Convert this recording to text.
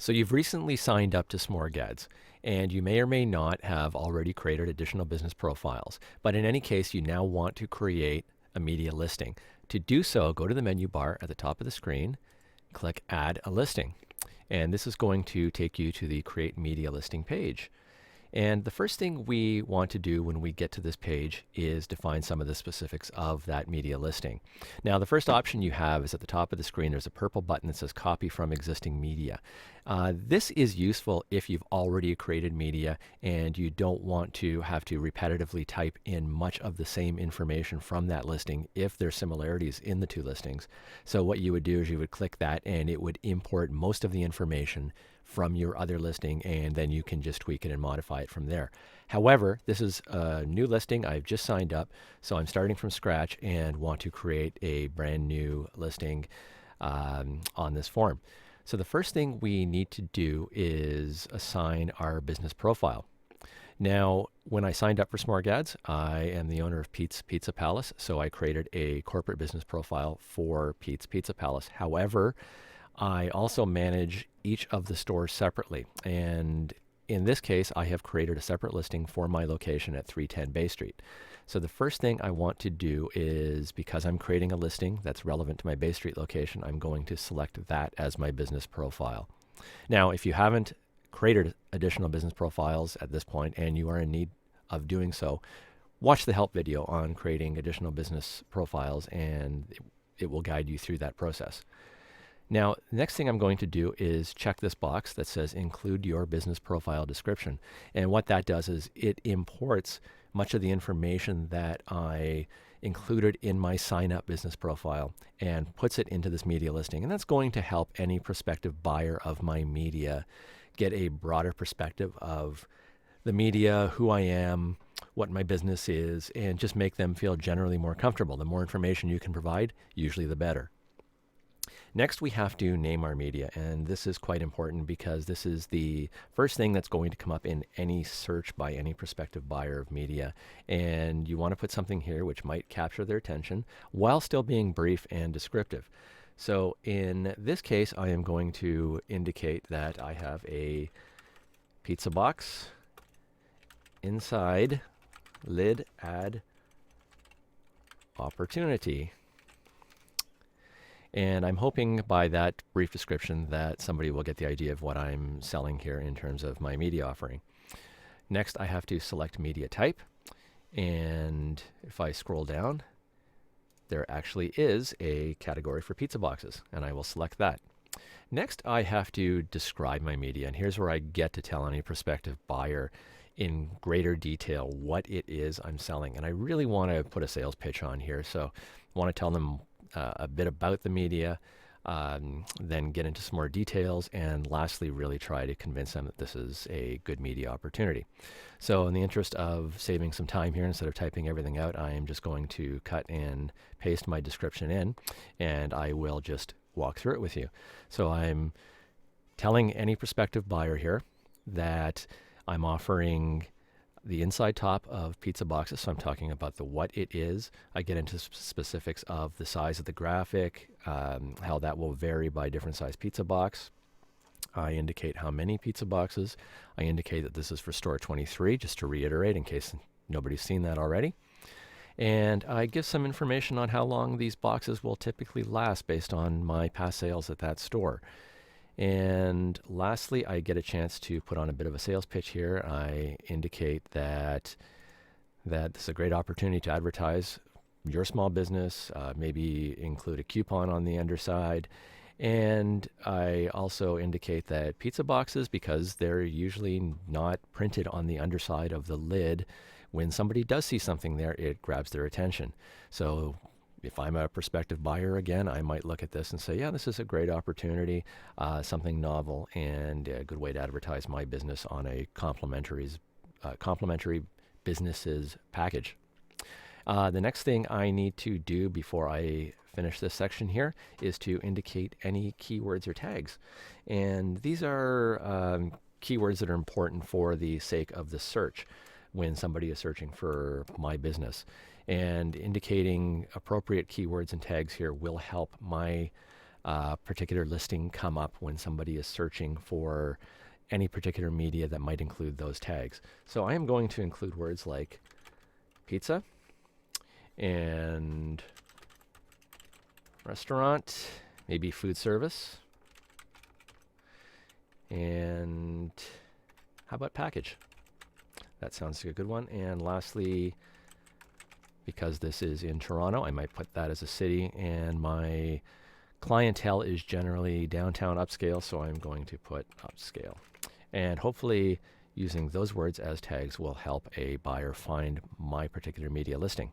So you've recently signed up to Smorgasds, and you may or may not have already created additional business profiles. But in any case, you now want to create a media listing. To do so, go to the menu bar at the top of the screen, click Add a Listing. And this is going to take you to the Create Media Listing page. And the first thing we want to do when we get to this page is define some of the specifics of that media listing. Now, the first option you have is at the top of the screen. There's a purple button that says Copy from Existing Media. This is useful if you've already created media and you don't want to have to repetitively type in much of the same information from that listing if there's similarities in the two listings. So what you would do is you would click that and it would import most of the information from your other listing, and then you can just tweak it and modify it from there. However, this is a new listing. I've just signed up, so I'm starting from scratch and want to create a brand new listing on this form. So the first thing we need to do is assign our business profile. Now, when I signed up for Smorgasds, I am the owner of Pete's Pizza Palace, so I created a corporate business profile for Pete's Pizza Palace. However, I also manage each of the stores separately. And in this case, I have created a separate listing for my location at 310 Bay Street. So the first thing I want to do is, because I'm creating a listing that's relevant to my Bay Street location, I'm going to select that as my business profile. Now, if you haven't created additional business profiles at this point and you are in need of doing so, watch the help video on creating additional business profiles and it will guide you through that process. Now, the next thing I'm going to do is check this box that says include your business profile description. And what that does is it imports much of the information that I included in my sign up business profile and puts it into this media listing. And that's going to help any prospective buyer of my media get a broader perspective of the media, who I am, what my business is, and just make them feel generally more comfortable. The more information you can provide, usually the better. Next, we have to name our media, and this is quite important because this is the first thing that's going to come up in any search by any prospective buyer of media. And you want to put something here which might capture their attention while still being brief and descriptive. So in this case, I am going to indicate that I have a pizza box inside lid ad opportunity. And I'm hoping by that brief description that somebody will get the idea of what I'm selling here in terms of my media offering. Next, I have to select media type. And if I scroll down, there actually is a category for pizza boxes, and I will select that. Next, I have to describe my media, and here's where I get to tell any prospective buyer in greater detail what it is I'm selling. And I really want to put a sales pitch on here, so I want to tell them a bit about the media, then get into some more details, and lastly, really try to convince them that this is a good media opportunity. So in the interest of saving some time here, instead of typing everything out, I am just going to cut and paste my description in, and I will just walk through it with you. So I'm telling any prospective buyer here that I'm offering the inside top of pizza boxes. So I'm talking about the what it is. I get into specifics of the size of the graphic, how that will vary by different size pizza box. I indicate how many pizza boxes. I indicate that this is for store 23, just to reiterate in case nobody's seen that already. And I give some information on how long these boxes will typically last based on my past sales at that store. And lastly, I get a chance to put on a bit of a sales pitch here. I indicate that this is a great opportunity to advertise your small business, maybe include a coupon on the underside. And I also indicate that pizza boxes, because they're usually not printed on the underside of the lid, when somebody does see something there, it grabs their attention. So if I'm a prospective buyer again, I might look at this and say, yeah, this is a great opportunity, something novel, and a good way to advertise my business on a complimentary businesses package. The next thing I need to do before I finish this section here is to indicate any keywords or tags. And these are keywords that are important for the sake of the search when somebody is searching for my business. And indicating appropriate keywords and tags here will help my particular listing come up when somebody is searching for any particular media that might include those tags. So I am going to include words like pizza and restaurant, maybe food service, and how about package? That sounds like a good one. And lastly, because this is in Toronto, I might put that as a city, and my clientele is generally downtown upscale, so I'm going to put upscale. And hopefully using those words as tags will help a buyer find my particular media listing.